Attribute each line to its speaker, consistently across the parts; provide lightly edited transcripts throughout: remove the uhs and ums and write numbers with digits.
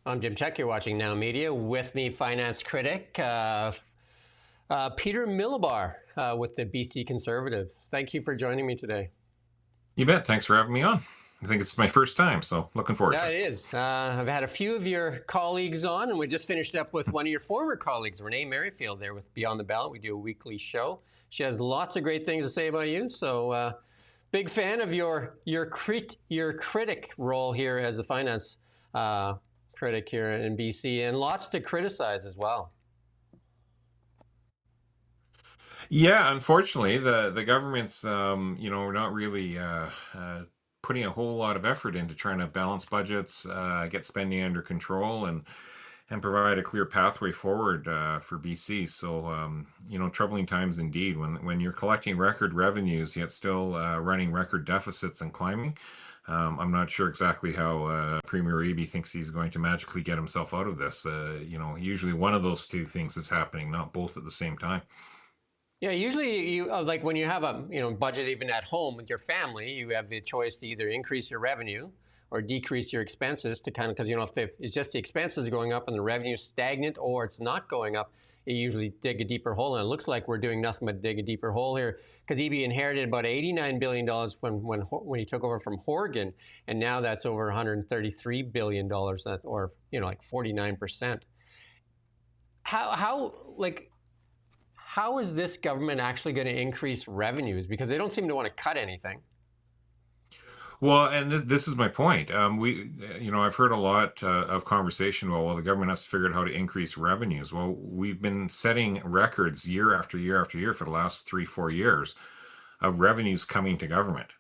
Speaker 1: I'm Jim Czek. You're watching Now Media. With me, finance critic Peter Milobar with the BC Conservatives. Thank you for joining me today.
Speaker 2: You bet. Thanks for having me on. I think it's my first time, so looking forward to
Speaker 1: Yeah,
Speaker 2: it.
Speaker 1: it is. I've had a few of your colleagues on, and we just finished up with one of your former colleagues, Renee Merrifield, there with Beyond the Ballot. We do a weekly show. She has lots of great things to say about you. So, big fan of your critic role here as a finance critic here in BC, and lots to criticize as well.
Speaker 2: Yeah, unfortunately, the government's not really putting a whole lot of effort into trying to balance budgets, get spending under control, and provide a clear pathway forward for BC. So troubling times indeed. When you're collecting record revenues yet still running record deficits and climbing. I'm not sure exactly how Premier Eby thinks he's going to magically get himself out of this. Usually one of those two things is happening, not both at the same time.
Speaker 1: Yeah, usually you like when you have a budget even at home with your family, you have the choice to either increase your revenue or decrease your expenses to kind of because if it's just the expenses going up and the revenue stagnant or it's not going up, you usually dig a deeper hole. And it looks like we're doing nothing but dig a deeper hole here because EB inherited about $89 billion when he took over from Horgan, and now that's over $133 billion, or like 49%. How is this government actually going to increase revenues? Because they don't seem to want to cut anything.
Speaker 2: Well, and this is my point. I've heard a lot of conversation about, well, the government has to figure out how to increase revenues. Well, we've been setting records year after year after year for the last 3-4 years of revenues coming to government.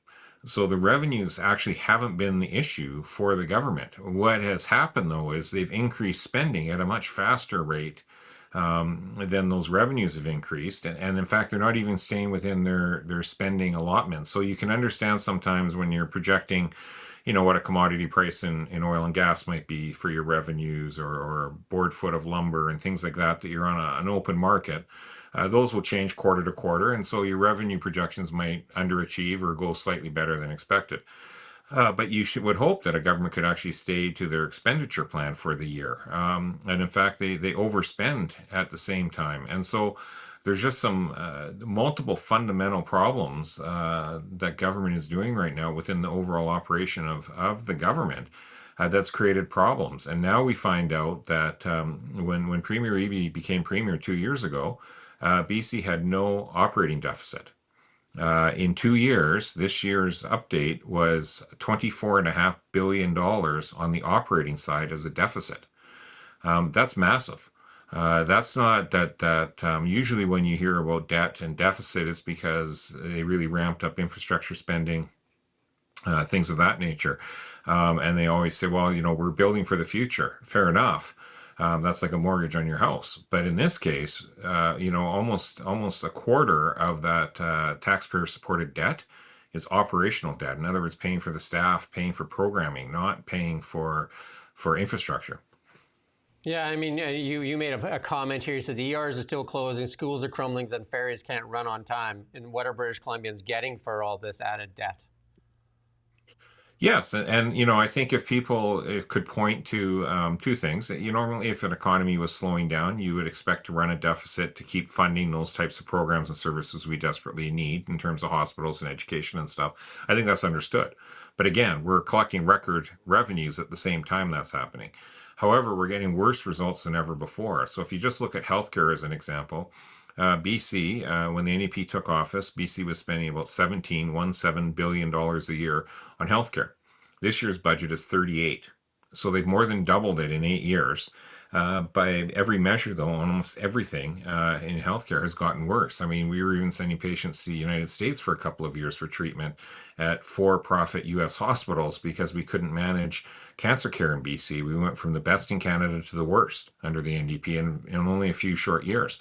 Speaker 2: So the revenues actually haven't been the issue for the government. What has happened, though, is they've increased spending at a much faster rate than those revenues have increased. And in fact, they're not even staying within their spending allotment. So you can understand sometimes when you're projecting, what a commodity price in oil and gas might be for your revenues or a board foot of lumber and things like that you're on an open market. Those will change quarter to quarter. And so your revenue projections might underachieve or go slightly better than expected. But would hope that a government could actually stay to their expenditure plan for the year. And in fact, they overspend at the same time. And so there's just some multiple fundamental problems that government is doing right now within the overall operation of the government that's created problems. And now we find out that when Premier Eby became Premier 2 years ago, BC had no operating deficit. In 2 years, this year's update was $24.5 billion on the operating side as a deficit. That's massive. That's not that usually when you hear about debt and deficit, it's because they really ramped up infrastructure spending, things of that nature. And they always say, well, we're building for the future. Fair enough. That's like a mortgage on your house. But in this case, almost a quarter of that taxpayer-supported debt is operational debt. In other words, paying for the staff, paying for programming, not paying for infrastructure.
Speaker 1: Yeah, I mean, you made a comment here. You said ERs are still closing, schools are crumbling, and ferries can't run on time. And what are British Columbians getting for all this added debt?
Speaker 2: Yes, and I think if people could point to two things, normally if an economy was slowing down, you would expect to run a deficit to keep funding those types of programs and services we desperately need in terms of hospitals and education and stuff. I think that's understood. But again, we're collecting record revenues at the same time that's happening. However, we're getting worse results than ever before. So if you just look at healthcare as an example, BC, when the NDP took office, BC was spending about $17 billion a year on healthcare. This year's budget is 38. So they've more than doubled it in 8 years. By every measure, though, almost everything in healthcare has gotten worse. I mean, we were even sending patients to the United States for a couple of years for treatment at for-profit U.S. hospitals because we couldn't manage cancer care in BC. We went from the best in Canada to the worst under the NDP in only a few short years.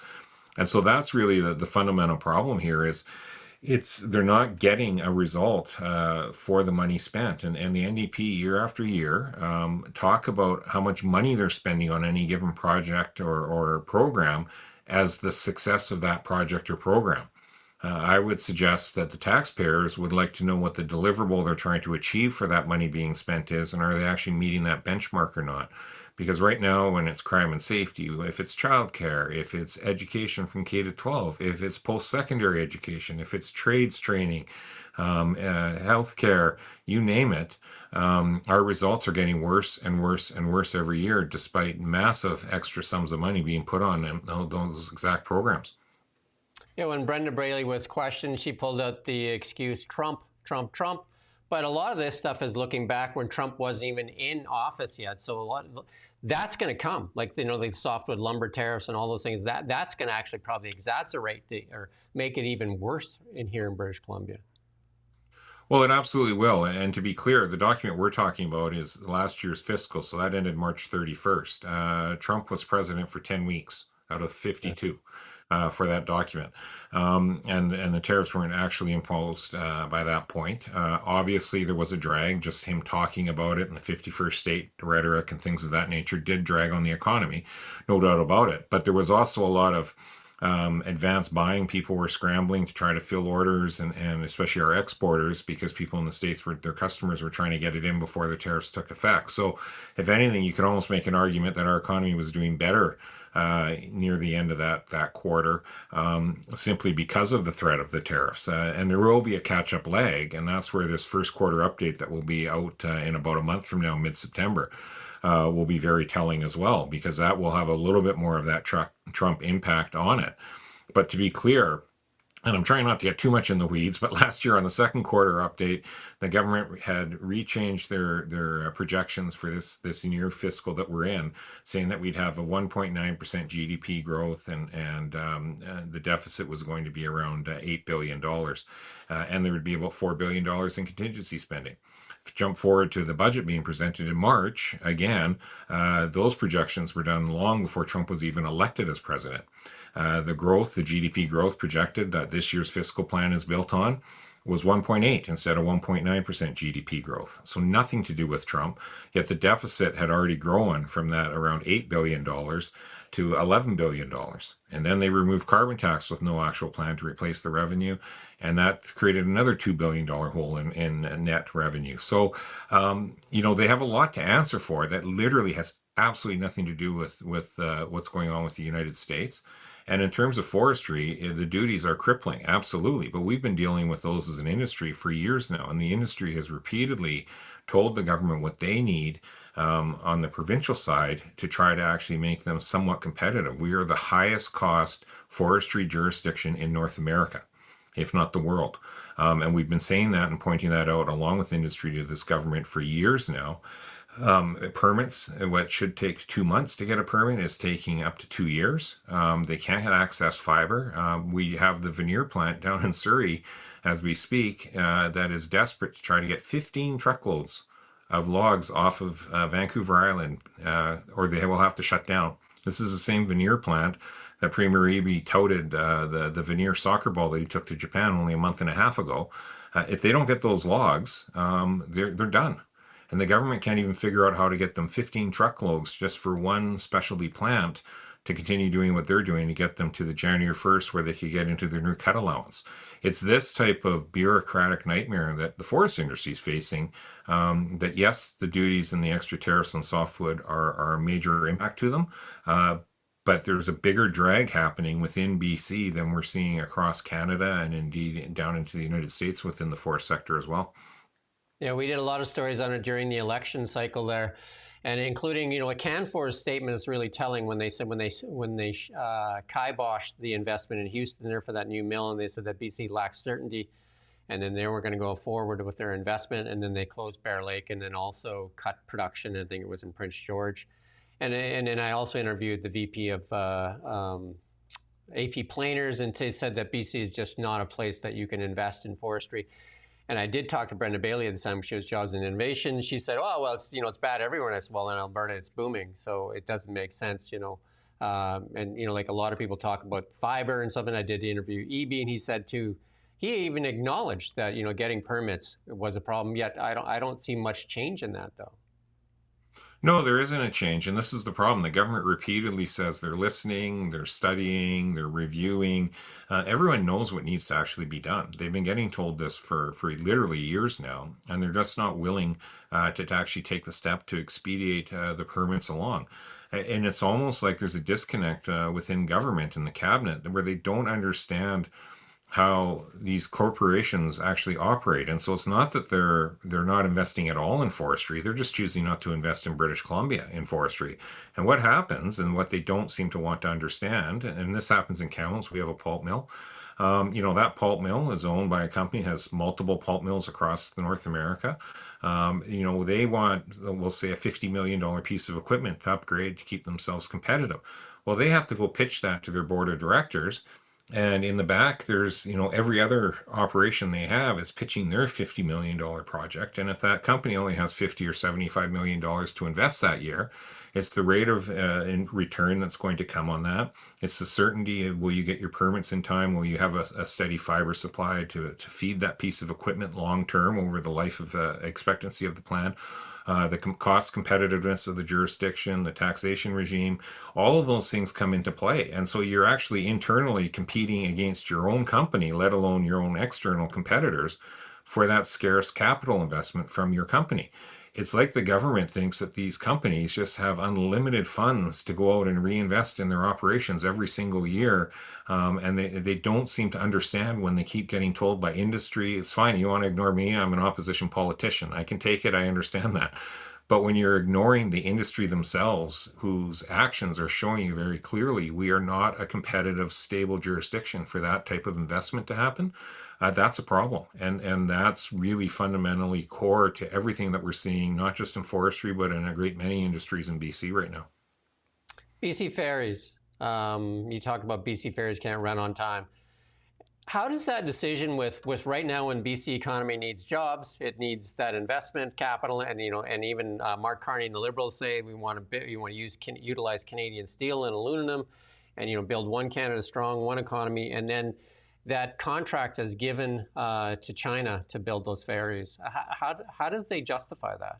Speaker 2: And so that's really the fundamental problem here is they're not getting a result for the money spent. And the NDP year after year talk about how much money they're spending on any given project or program as the success of that project or program. I would suggest that the taxpayers would like to know what the deliverable they're trying to achieve for that money being spent is, and are they actually meeting that benchmark or not? Because right now, when it's crime and safety, if it's childcare, if it's education from K to 12, if it's post-secondary education, if it's trades training, healthcare, you name it, our results are getting worse and worse and worse every year, despite massive extra sums of money being put on them, those exact programs.
Speaker 1: Yeah, when Brenda Braley was questioned, she pulled out the excuse Trump, Trump, Trump. But a lot of this stuff is looking back when Trump wasn't even in office yet. So a lot of, that's going to come, like the softwood lumber tariffs and all those things. That's going to actually probably exacerbate or make it even worse in here in British Columbia.
Speaker 2: Well, it absolutely will. And to be clear, the document we're talking about is last year's fiscal. So that ended March 31st. Trump was president for 10 weeks out of 52 for that document. And the tariffs weren't actually imposed by that point. Obviously, there was a drag. Just him talking about it and the 51st state rhetoric and things of that nature did drag on the economy, no doubt about it. But there was also a lot of advanced buying. People were scrambling to try to fill orders, and especially our exporters, because people in the States were, their customers were trying to get it in before the tariffs took effect. So, if anything, you could almost make an argument that our economy was doing better near the end of that quarter, simply because of the threat of the tariffs. And there will be a catch-up lag, and that's where this first quarter update that will be out in about a month from now, mid-September, will be very telling as well, because that will have a little bit more of that Trump impact on it. But to be clear, and I'm trying not to get too much in the weeds, but last year on the second quarter update, the government had rechanged their projections for this near fiscal that we're in, saying that we'd have a 1.9% GDP growth, and the deficit was going to be around $8 billion, and there would be about $4 billion in contingency spending. Jump forward to the budget being presented in March, again, those projections were done long before Trump was even elected as president. The growth, the GDP growth projected that this year's fiscal plan is built on, was 1.8 instead of 1.9% GDP growth. So nothing to do with Trump. Yet the deficit had already grown from that around $8 billion to $11 billion. And then they removed carbon tax with no actual plan to replace the revenue. And that created another $2 billion hole in net revenue. So, they have a lot to answer for that literally has absolutely nothing to do with what's going on with the United States. And in terms of forestry, the duties are crippling, absolutely. But we've been dealing with those as an industry for years now. And the industry has repeatedly told the government what they need on the provincial side to try to actually make them somewhat competitive. We are the highest cost forestry jurisdiction in North America, if not the world. And we've been saying that and pointing that out along with industry to this government for years now. Permits, what should take 2 months to get a permit, is taking up to 2 years. They can't access fiber. We have the veneer plant down in Surrey as we speak that is desperate to try to get 15 truckloads of logs off of Vancouver Island, or they will have to shut down. This is the same veneer plant that Premier Eby touted the veneer soccer ball that he took to Japan only a month and a half ago. If they don't get those logs, they're done. And the government can't even figure out how to get them 15 truckloads just for one specialty plant to continue doing what they're doing to get them to the January 1st where they could get into their new cut allowance. It's this type of bureaucratic nightmare that the forest industry is facing, that yes, the duties and the extra tariffs on softwood are a major impact to them. But there's a bigger drag happening within BC than we're seeing across Canada and indeed down into the United States within the forest sector as well.
Speaker 1: Yeah, we did a lot of stories on it during the election cycle there, and including, a Canfor's statement is really telling when they said when they kiboshed the investment in Houston there for that new mill, and they said that BC lacks certainty, and then they were going to go forward with their investment, and then they closed Bear Lake, and then also cut production. I think it was in Prince George, and then I also interviewed the VP of AP Planers, and they said that BC is just not a place that you can invest in forestry. And I did talk to Brenda Bailey at the time. She was Jobs and Innovation. She said, "Oh, well, it's bad everywhere." And I said, "Well, in Alberta, it's booming, so it doesn't make sense, And like a lot of people talk about fiber and something. I did interview Eby, and he said too. He even acknowledged that getting permits was a problem. Yet I don't see much change in that though.
Speaker 2: No, there isn't a change, and this is the problem. The government repeatedly says they're listening, they're studying, they're reviewing. Everyone knows what needs to actually be done. They've been getting told this for literally years now, and they're just not willing to actually take the step to expedite the permits along. And it's almost like there's a disconnect within government and the cabinet where they don't understand how these corporations actually operate. And so it's not that they're not investing at all in forestry. They're just choosing not to invest in British Columbia in forestry. And what happens, and what they don't seem to want to understand, and this happens in Kamloops, we have a pulp mill. That pulp mill is owned by a company, has multiple pulp mills across North America. They want, we'll say, a $50 million piece of equipment to upgrade to keep themselves competitive. Well, they have to go pitch that to their board of directors, and in the back, there's, every other operation they have is pitching their $50 million project. And if that company only has 50 or $75 million to invest that year, it's the rate of in return that's going to come on that. It's the certainty of, will you get your permits in time? Will you have a steady fiber supply to feed that piece of equipment long term over the life of expectancy of the plan? The cost competitiveness of the jurisdiction, the taxation regime, all of those things come into play. And so you're actually internally competing against your own company, let alone your own external competitors, for that scarce capital investment from your company. It's like the government thinks that these companies just have unlimited funds to go out and reinvest in their operations every single year. And they don't seem to understand when they keep getting told by industry, it's fine, you want to ignore me, I'm an opposition politician. I can take it, I understand that. But when you're ignoring the industry themselves, whose actions are showing you very clearly we are not a competitive, stable jurisdiction for that type of investment to happen, that's a problem. And that's really fundamentally core to everything that we're seeing, not just in forestry, but in a great many industries in BC right now.
Speaker 1: BC Ferries. You talk about BC Ferries can't run on time. How does that decision with right now when BC economy needs jobs, it needs that investment capital, and and even Mark Carney and the Liberals say we want to utilize Canadian steel and aluminum, and build one Canada strong, one economy, and then that contract is given to China to build those ferries. How do they justify that?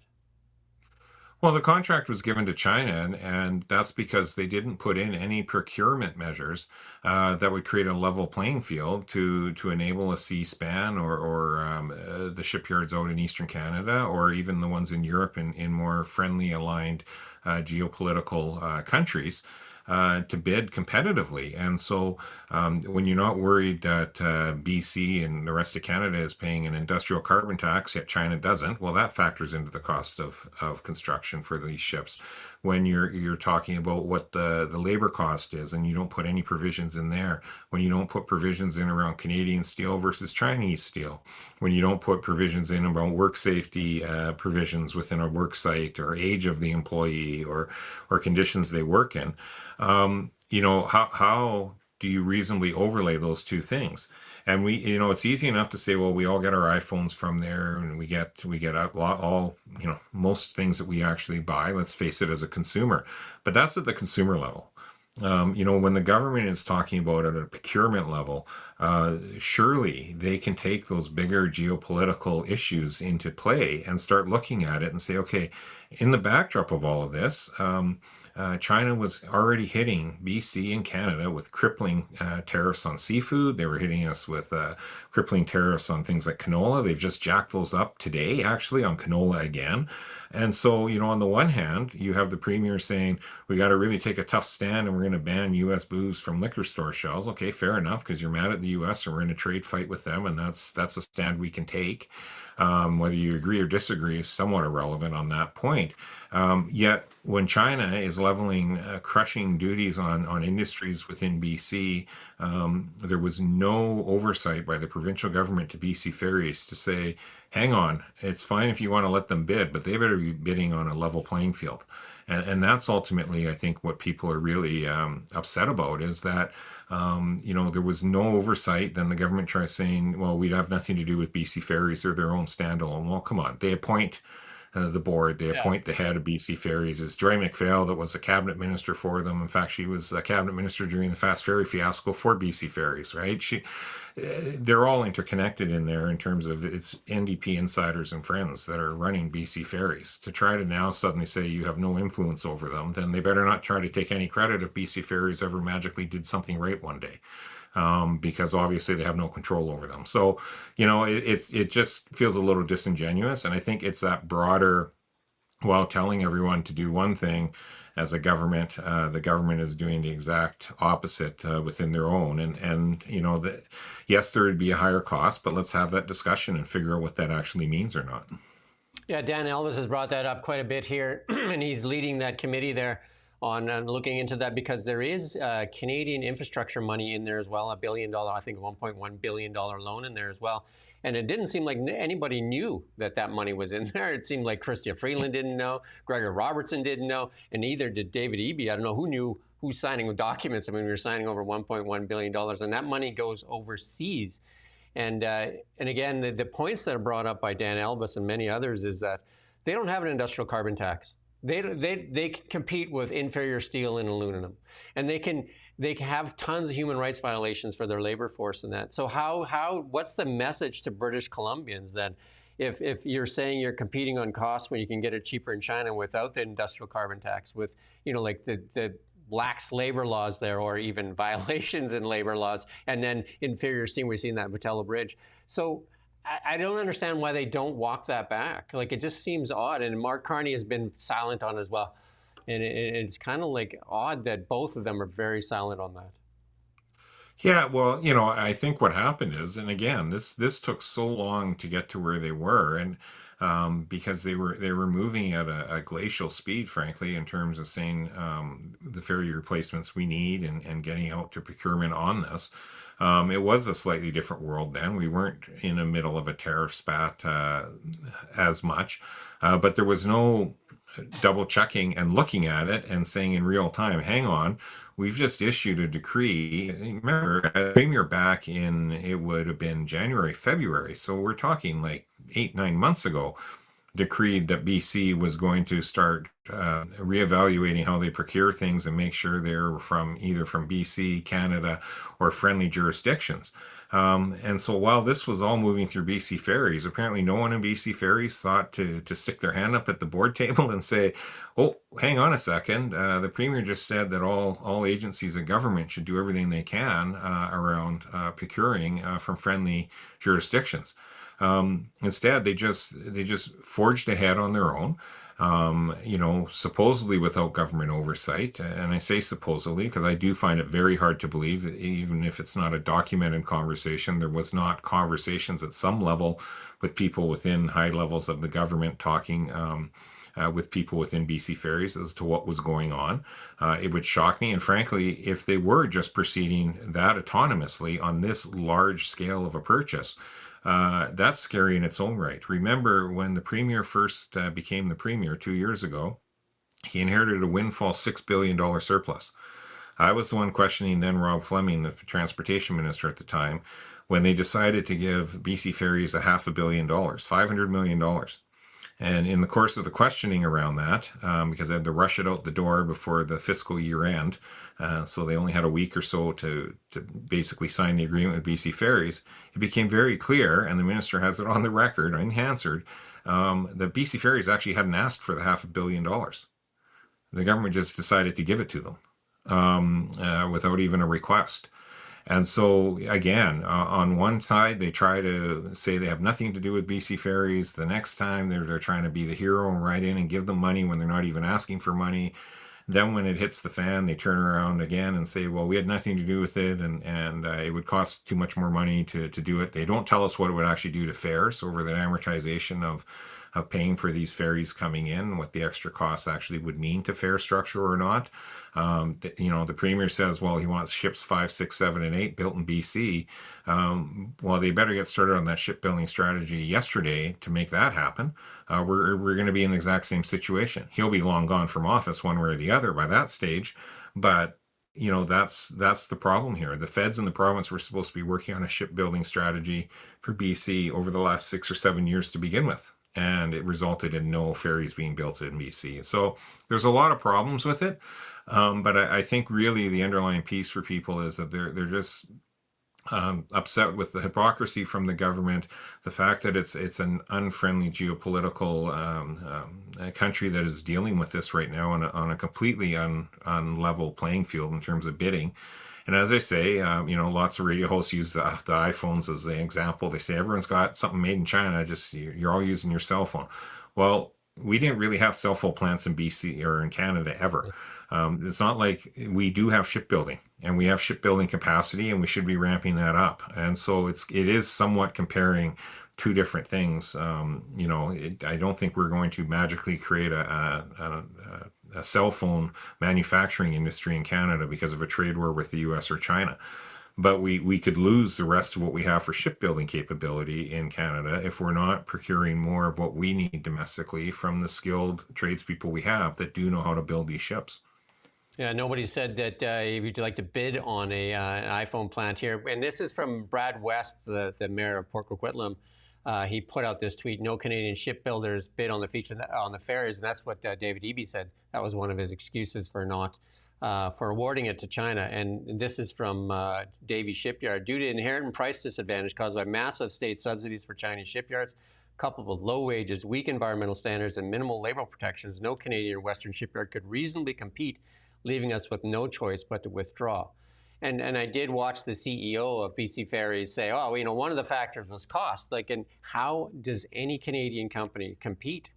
Speaker 2: Well, the contract was given to China, and that's because they didn't put in any procurement measures that would create a level playing field to enable a sea span, or the shipyards out in Eastern Canada, or even the ones in Europe in more friendly aligned geopolitical countries. To bid competitively. And so when you're not worried that BC and the rest of Canada is paying an industrial carbon tax, yet China doesn't, well, that factors into the cost of construction for these ships. When you're talking about what the labor cost is, and you don't put any provisions in there, when you don't put provisions in around Canadian steel versus Chinese steel, when you don't put provisions in about work safety provisions within a work site, or age of the employee, or conditions they work in, how do you reasonably overlay those two things? And it's easy enough to say, well, we all get our iPhones from there, and we get a lot, all, most things that we actually buy. Let's face it, as a consumer, but that's at the consumer level. When the government is talking about at a procurement level, surely they can take those bigger geopolitical issues into play and start looking at it and say, okay, in the backdrop of all of this, China was already hitting BC and Canada with crippling tariffs on seafood. They were hitting us with crippling tariffs on things like canola. They've just jacked those up today, actually, on canola again. And so, on the one hand, you have the premier saying, we got to really take a tough stand and we're going to ban U.S. booze from liquor store shelves. Okay, fair enough, because you're mad at the U.S. and we're in a trade fight with them, and that's a stand we can take. Whether you agree or disagree is somewhat irrelevant on that point. Yet, when China is leveling crushing duties on industries within BC, there was no oversight by the provincial government to BC Ferries to say, hang on, it's fine if you want to let them bid, but they better be bidding on a level playing field. And that's ultimately, I think, what people are really upset about, is that there was no oversight. Then the government tries saying, well, we'd have nothing to do with BC Ferries, or their own standalone. Well, come on, they appoint the board. They
Speaker 1: Yeah.
Speaker 2: appoint the head of BC Ferries. It's Joy McPhail that was a cabinet minister for them. In fact, she was a cabinet minister during the fast ferry fiasco for BC Ferries, right? They're all interconnected in there in terms of it's NDP insiders and friends that are running BC Ferries. To try to now suddenly say you have no influence over them, then they better not try to take any credit if BC Ferries ever magically did something right one day. Because obviously they have no control over them. So, it just feels a little disingenuous. And I think it's that broader, while telling everyone to do one thing as a government, the government is doing the exact opposite within their own. And that yes, there would be a higher cost, but let's have that discussion and figure out what that actually means or not.
Speaker 1: Yeah, Dan Elvis has brought that up quite a bit here, and he's leading that committee there on looking into that because there is Canadian infrastructure money in there as well, $1 billion, I think $1.1 billion loan in there as well. And it didn't seem like anybody knew that money was in there. It seemed like Chrystia Freeland didn't know, Gregor Robertson didn't know, and neither did David Eby. I don't know who knew who's signing with documents. I mean, we were signing over $1.1 billion, and that money goes overseas. And again, the points that are brought up by Dan Elvis and many others is that they don't have an industrial carbon tax. They can compete with inferior steel and aluminum, and they can have tons of human rights violations for their labor force in that. So what's the message to British Columbians that if you're saying you're competing on cost when you can get it cheaper in China without the industrial carbon tax, with like the lax labor laws there, or even violations in labor laws, and then inferior steel, we've seen that at Vitello Bridge. So I don't understand why they don't walk that back. Like, it just seems odd, and Mark Carney has been silent on it as well. And it's kind of like odd that both of them are very silent on that.
Speaker 2: Yeah, well, I think what happened is, and again, this took so long to get to where they were, and because they were moving at a glacial speed, frankly, in terms of saying the ferry replacements we need and getting out to procurement on this. It was a slightly different world then. We weren't in the middle of a tariff spat as much, but there was no double checking and looking at it and saying in real time, hang on, we've just issued a decree. Remember, Premier back in, it would have been January, February. So we're talking like 8, 9 months ago, decreed that BC was going to start reevaluating how they procure things and make sure they're from either from BC, Canada, or friendly jurisdictions. And so while this was all moving through BC Ferries, apparently no one in BC Ferries thought to stick their hand up at the board table and say, oh, hang on a second. The Premier just said that all agencies of government should do everything they can around procuring from friendly jurisdictions. Instead, they just forged ahead on their own. Supposedly without government oversight. And I say supposedly because I do find it very hard to believe that even if it's not a documented conversation, there was not conversations at some level with people within high levels of the government talking with people within BC Ferries as to what was going on. It would shock me. And frankly, if they were just proceeding that autonomously on this large scale of a purchase, that's scary in its own right. Remember when the Premier first became the Premier 2 years ago, he inherited a windfall $6 billion surplus. I was the one questioning then Rob Fleming, the transportation minister at the time, when they decided to give BC Ferries a $500 million, $500 million. And in the course of the questioning around that, because they had to rush it out the door before the fiscal year end, so they only had a week or so to basically sign the agreement with BC Ferries, it became very clear, and the minister has it on the record, unanswered, that BC Ferries actually hadn't asked for the $500 million. The government just decided to give it to them without even a request. And so, again, on one side, they try to say they have nothing to do with BC Ferries. The next time, they're trying to be the hero and ride in and give them money when they're not even asking for money. Then when it hits the fan, they turn around again and say, well, we had nothing to do with it, and it would cost too much more money to do it. They don't tell us what it would actually do to fares over the amortization of paying for these ferries coming in, what the extra costs actually would mean to fare structure or not. The Premier says, well, he wants ships 5, 6, 7, and 8 built in BC. Well, they better get started on that shipbuilding strategy yesterday to make that happen. We're going to be in the exact same situation. He'll be long gone from office one way or the other by that stage, but that's the problem here. The feds and the province were supposed to be working on a shipbuilding strategy for BC over the last 6 or 7 years to begin with. and it resulted in no ferries being built in BC. So there's a lot of problems with it. But I think really the underlying piece for people is that they're just upset with the hypocrisy from the government, the fact that it's an unfriendly geopolitical country that is dealing with this right now on a completely unlevel playing field in terms of bidding. And as I say, lots of radio hosts use the iPhones as the example. They say everyone's got something made in China, just you're all using your cell phone. Well, we didn't really have cell phone plants in BC or in Canada ever. It's not like we do have shipbuilding and we have shipbuilding capacity and we should be ramping that up. And so it is somewhat comparing two different things. I don't think we're going to magically create a cell phone manufacturing industry in Canada because of a trade war with the US or China. But we could lose the rest of what we have for shipbuilding capability in Canada if we're not procuring more of what we need domestically from the skilled tradespeople we have that do know how to build these ships.
Speaker 1: Yeah, nobody said that if you'd like to bid on an iPhone plant here. And this is from Brad West, the mayor of Port Coquitlam. He put out this tweet: "No Canadian shipbuilders bid on the feature on the ferries," and that's what David Eby said. That was one of his excuses for not for awarding it to China. And this is from Davie Shipyard: "Due to inherent price disadvantage caused by massive state subsidies for Chinese shipyards, coupled with low wages, weak environmental standards, and minimal labor protections, no Canadian or Western shipyard could reasonably compete, leaving us with no choice but to withdraw." And I did watch the CEO of BC Ferries say, "Oh, one of the factors was cost." And how does any Canadian company compete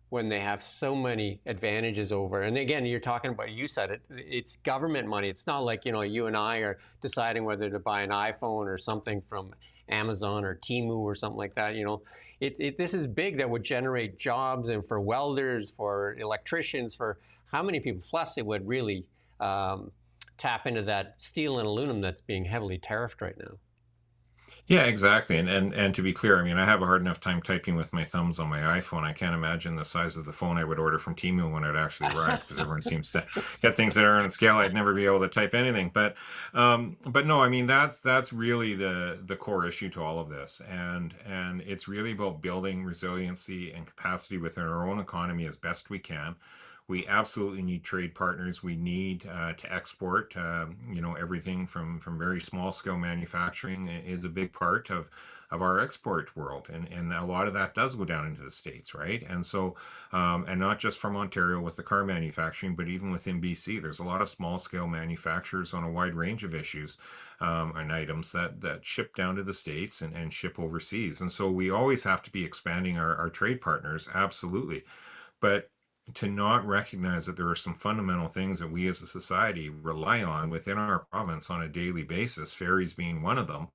Speaker 1: when they have so many advantages over? And again, you're talking about, you said it, it's government money. It's not like, you and I are deciding whether to buy an iPhone or something from Amazon or Temu or something like that. This is big, that would generate jobs, and for welders, for electricians, for how many people? Plus, it would really tap into that steel and aluminum that's being heavily tariffed right now.
Speaker 2: Yeah, exactly. And to be clear, I mean, I have a hard enough time typing with my thumbs on my iPhone. I can't imagine the size of the phone I would order from Temu when it actually arrives, because everyone seems to get things that are on a scale I'd never be able to type anything. But no, I mean, that's really the core issue to all of this, and it's really about building resiliency and capacity within our own economy as best we can. We absolutely need trade partners. We need to export. Everything from very small scale manufacturing is a big part of our export world, and a lot of that does go down into the States, right? And so, and not just from Ontario with the car manufacturing, but even within BC, there's a lot of small scale manufacturers on a wide range of issues and items that ship down to the States and ship overseas. And so we always have to be expanding our trade partners, absolutely. But to not recognize that there are some fundamental things that we as a society rely on within our province on a daily basis, ferries being one of them,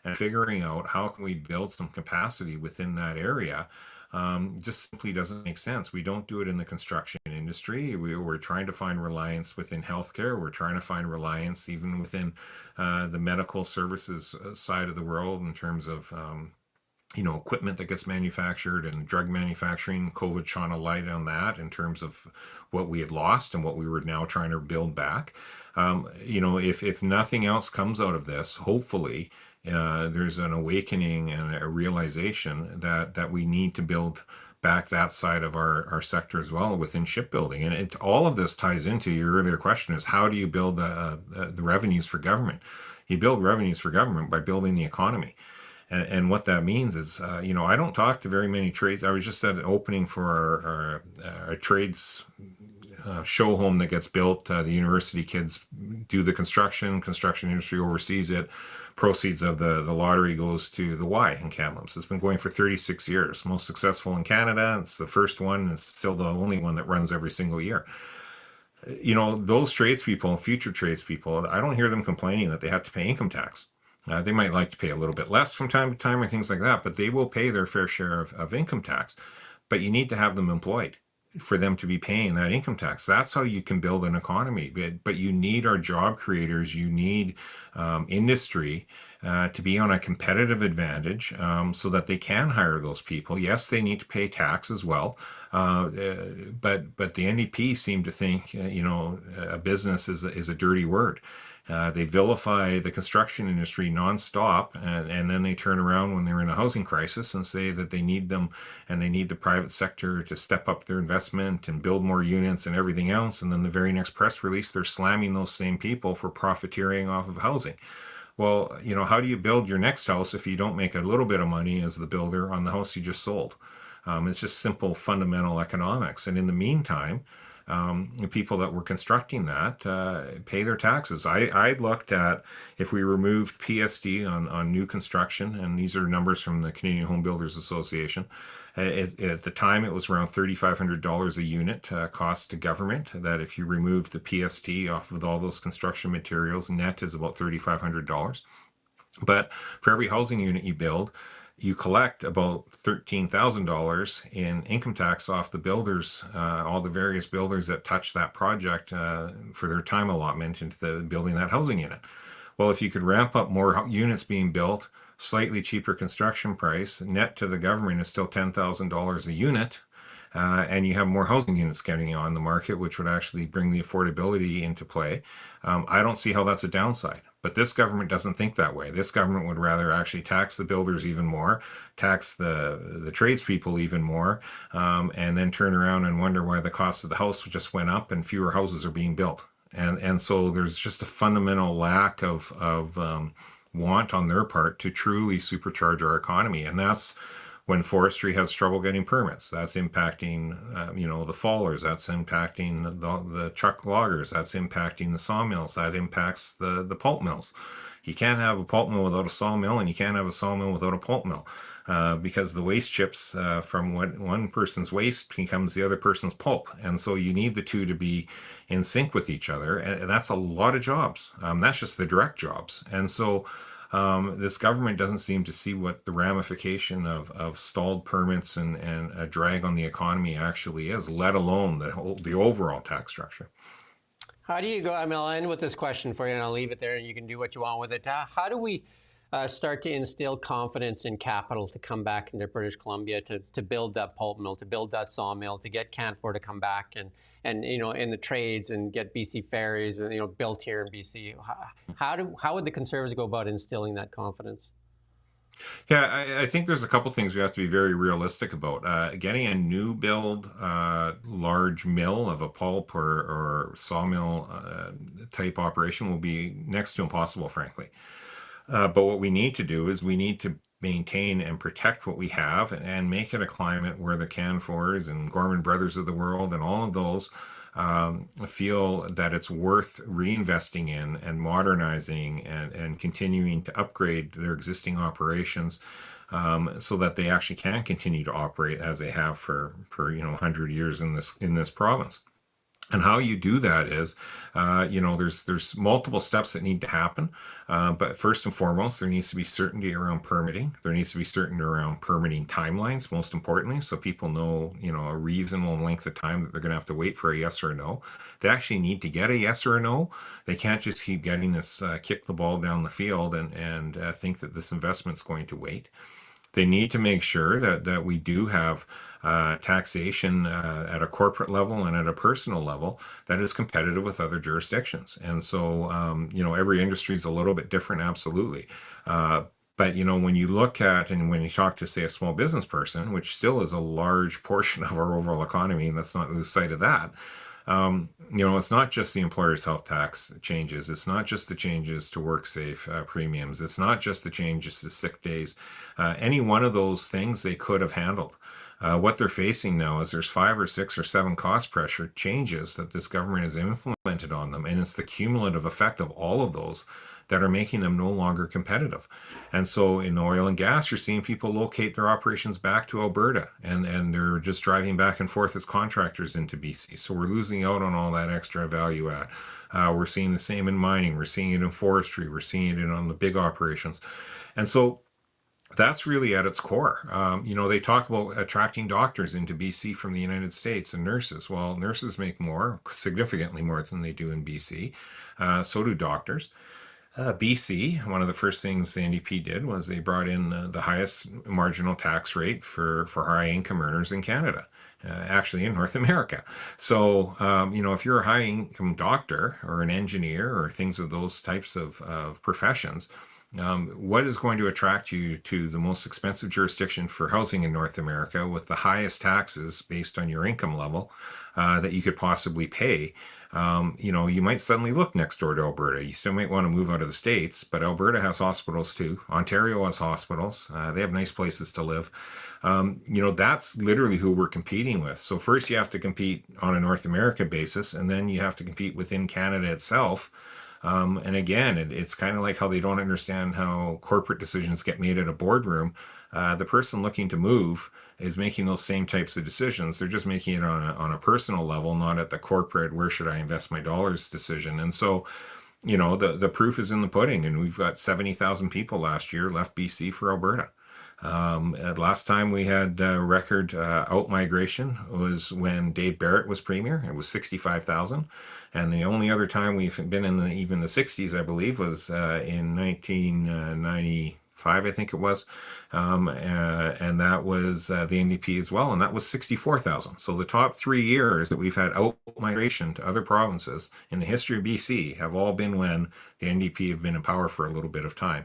Speaker 2: and figuring out how can we build some capacity within that area, just simply doesn't make sense. We don't do it in the construction industry. We're trying to find reliance within healthcare. We're trying to find reliance even within the medical services side of the world in terms of equipment that gets manufactured, and drug manufacturing. COVID shone a light on that in terms of what we had lost and what we were now trying to build back. If nothing else comes out of this, hopefully there's an awakening and a realization that we need to build back that side of our sector as well within shipbuilding. And all of this ties into your earlier question: is how do you build the revenues for government? You build revenues for government by building the economy. And what that means is, I don't talk to very many trades. I was just at an opening for our trades show home that gets built. The university kids do the construction industry oversees it. Proceeds of the lottery goes to the Y in Kamloops. It's been going for 36 years. Most successful in Canada. It's the first one. It's still the only one that runs every single year. Those tradespeople, future tradespeople, I don't hear them complaining that they have to pay income tax. They might like to pay a little bit less from time to time or things like that, but they will pay their fair share of income tax. But you need to have them employed for them to be paying that income tax. That's how you can build an economy. But you need our job creators. You need industry to be on a competitive advantage, so that they can hire those people. Yes, they need to pay tax as well, but the NDP seem to think a business is a dirty word. They vilify the construction industry nonstop, and then they turn around when they're in a housing crisis and say that they need them and they need the private sector to step up their investment and build more units and everything else. And then the very next press release, they're slamming those same people for profiteering off of housing. Well, how do you build your next house if you don't make a little bit of money as the builder on the house you just sold? It's just simple fundamental economics. And in the meantime, the people that were constructing that pay their taxes. I looked at, if we removed PSD on new construction, and these are numbers from the Canadian Home Builders Association. At the time, it was around $3,500 a unit cost to government. That if you remove the PST off of all those construction materials, net is about $3,500. But for every housing unit you build, you collect about $13,000 in income tax off the builders, all the various builders that touch that project for their time allotment into building that housing unit. Well, if you could ramp up more units being built, slightly cheaper construction price, net to the government is still $10,000 a unit. And you have more housing units getting on the market, which would actually bring the affordability into play. I don't see how that's a downside. But this government doesn't think that way. This government would rather actually tax the builders even more, tax the tradespeople even more, and then turn around and wonder why the cost of the house just went up and fewer houses are being built. And so there's just a fundamental lack of want on their part to truly supercharge our economy. And that's when forestry has trouble getting permits. That's impacting, the fallers. That's impacting the truck loggers. That's impacting the sawmills. That impacts the pulp mills. You can't have a pulp mill without a sawmill, and you can't have a sawmill without a pulp mill, because the waste chips from one person's waste becomes the other person's pulp. And so you need the two to be in sync with each other. And that's a lot of jobs. That's just the direct jobs. And so this government doesn't seem to see what the ramification of stalled permits and a drag on the economy actually is, let alone the overall tax structure.
Speaker 1: How do you go? I mean, I'll end with this question for you, and I'll leave it there, and you can do what you want with it. How do we start to instill confidence in capital to come back into British Columbia to build that pulp mill, to build that sawmill, to get Canfor to come back and in the trades and get BC Ferries and built here in BC? How would the Conservatives go about instilling that confidence?
Speaker 2: Yeah, I think there's a couple things we have to be very realistic about. Getting a new build large mill of a pulp or sawmill type operation will be next to impossible, frankly. But what we need to do is we need to maintain and protect what we have and make it a climate where the Canfors and Gorman Brothers of the world and all of those feel that it's worth reinvesting in and modernizing and continuing to upgrade their existing operations, so that they actually can continue to operate as they have for 100 years in this province. And how you do that is, there's multiple steps that need to happen. But first and foremost, there needs to be certainty around permitting. There needs to be certainty around permitting timelines, most importantly, so people know, a reasonable length of time that they're going to have to wait for a yes or a no. They actually need to get a yes or a no. They can't just keep getting this kick the ball down the field and think that this investment's going to wait. They need to make sure that we do have taxation at a corporate level and at a personal level that is competitive with other jurisdictions. And so, every industry is a little bit different, absolutely. But when you look at and when you talk to, say, a small business person, which still is a large portion of our overall economy, and let's not lose sight of that. It's not just the employer's health tax changes. It's not just the changes to WorkSafe premiums. It's not just the changes to sick days. Any one of those things they could have handled. What they're facing now is there's 5 or 6 or 7 cost pressure changes that this government has implemented on them. And it's the cumulative effect of all of those that are making them no longer competitive. And so in oil and gas, you're seeing people locate their operations back to Alberta, and they're just driving back and forth as contractors into BC. So we're losing out on all that extra value add. We're seeing the same in mining. We're seeing it in forestry. We're seeing it on the big operations. And so that's really at its core. They talk about attracting doctors into BC from the United States and nurses. Well, nurses make more, significantly more than they do in BC. So do doctors. BC, one of the first things the NDP did was they brought in the highest marginal tax rate for high income earners in Canada, actually in North America. So, if you're a high income doctor or an engineer or things of those types of professions, what is going to attract you to the most expensive jurisdiction for housing in North America with the highest taxes based on your income level that you could possibly pay? You might suddenly look next door to Alberta. You still might want to move out of the States, but Alberta has hospitals too. Ontario has hospitals. They have nice places to live. That's literally who we're competing with. So first you have to compete on a North America basis, and then you have to compete within Canada itself. And again, it's kind of like how they don't understand how corporate decisions get made at a boardroom. The person looking to move is making those same types of decisions. They're just making it on a personal level, not at the corporate, where should I invest my dollars decision. And so, the proof is in the pudding. And we've got 70,000 people last year left BC for Alberta. Last time we had record out migration was when Dave Barrett was premier. It was 65,000. And the only other time we've been in even the 60s, I believe, was in 1995, I think it was. And that was the NDP as well. And that was 64,000. So the top 3 years that we've had out migration to other provinces in the history of BC have all been when the NDP have been in power for a little bit of time.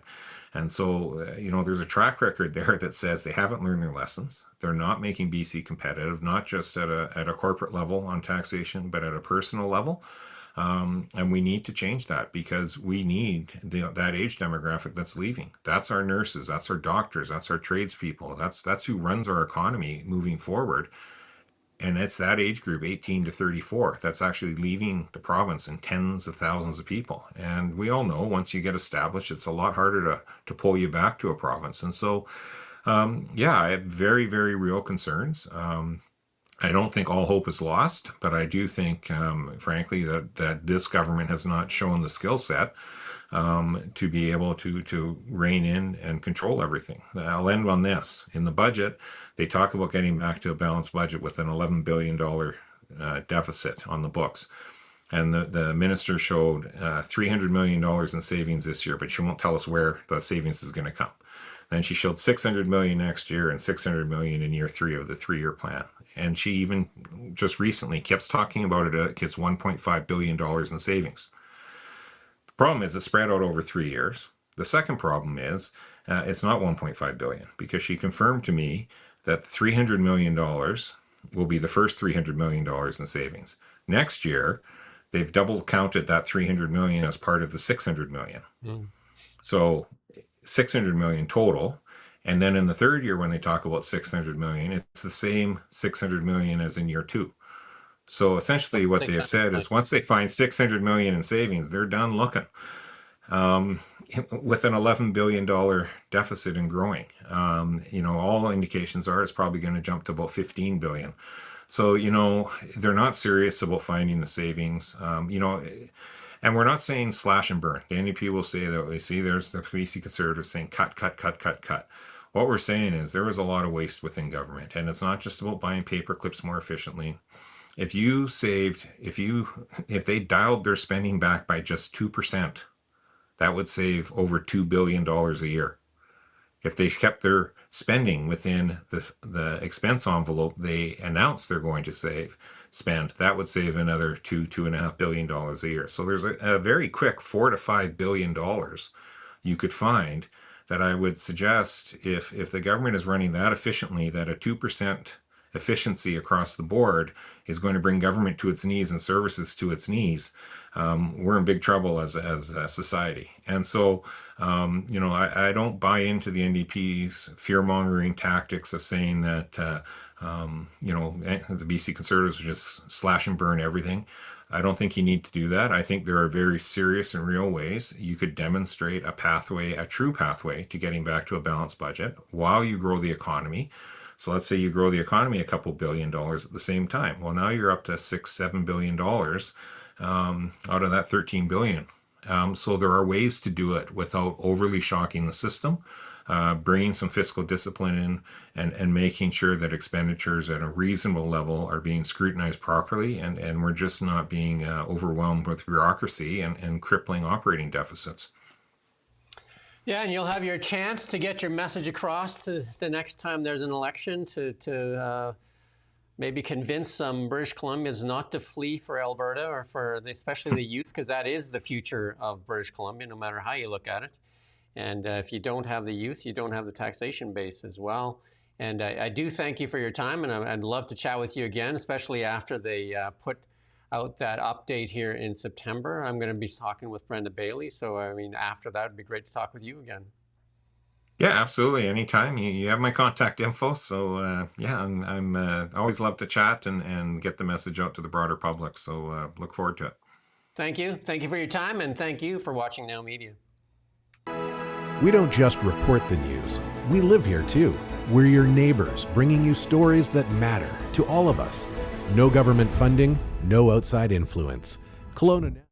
Speaker 2: And so, there's a track record there that says they haven't learned their lessons. They're not making BC competitive, not just at a corporate level on taxation, but at a personal level. And we need to change that because we need that age demographic that's leaving. That's our nurses, that's our doctors, that's our tradespeople. That's who runs our economy moving forward. And it's that age group, 18 to 34, that's actually leaving the province in tens of thousands of people. And we all know once you get established, it's a lot harder to pull you back to a province. And so, I have very, very real concerns. I don't think all hope is lost, but I do think, frankly, that this government has not shown the skill set to be able to rein in and control everything. I'll end on this. In the budget, they talk about getting back to a balanced budget with an $11 billion deficit on the books. And the minister showed $300 million in savings this year, but she won't tell us where the savings is going to come. Then she showed $600 million next year and $600 million in year 3 of the 3-year plan. And she even just recently keeps talking about it gets $1.5 billion in savings. The problem is it's spread out over 3 years. The second problem is it's not $1.5 billion because she confirmed to me that $300 million will be the first $300 million in savings. Next year, they've double counted that $300 million as part of the $600 million. So $600 million total. And then in the third year, when they talk about $600 million, it's the same $600 million as in year 2. So essentially what they have said is once they find $600 million in savings, they're done looking with an $11 billion deficit and growing. All indications are it's probably going to jump to about $15 billion. So, they're not serious about finding the savings. And we're not saying slash and burn. The NDP will say that, there's the BC Conservatives saying cut, cut, cut, cut, cut. What we're saying is there was a lot of waste within government. And it's not just about buying paper clips more efficiently. If they dialed their spending back by just 2%, that would save over $2 billion a year. If they kept their spending within the expense envelope they announced they're going to spend, that would save another $2.5 billion a year. So there's a very quick $4 to $5 billion you could find that I would suggest if the government is running that efficiently, that a 2% efficiency across the board is going to bring government to its knees and services to its knees, we're in big trouble as a society. And so, I don't buy into the NDP's fear-mongering tactics of saying that, the BC Conservatives will just slash and burn everything. I don't think you need to do that. I think there are very serious and real ways you could demonstrate a true pathway to getting back to a balanced budget while you grow the economy. So let's say you grow the economy a couple $1 billion at the same time. Well, now you're up to $6-7 billion out of that 13 billion. So there are ways to do it without overly shocking the system, bringing some fiscal discipline in and making sure that expenditures at a reasonable level are being scrutinized properly and we're just not being overwhelmed with bureaucracy and crippling operating deficits.
Speaker 1: Yeah, and you'll have your chance to get your message across to the next time there's an election to maybe convince some British Columbians not to flee for Alberta or for especially the youth, because that is the future of British Columbia, no matter how you look at it. And if you don't have the youth, you don't have the taxation base as well. And I do thank you for your time, and I'd love to chat with you again, especially after they put out that update here in September. I'm going to be talking with Brenda Bailey, so I mean, after that, it'd be great to talk with you again.
Speaker 2: Yeah, absolutely. Anytime. You have my contact info. So yeah, I'm always love to chat and get the message out to the broader public. So look forward to it.
Speaker 1: Thank you. Thank you for your time, and thank you for watching Now Media.
Speaker 3: We don't just report the news. We live here too. We're your neighbors, bringing you stories that matter to all of us. No government funding, no outside influence. Kelowna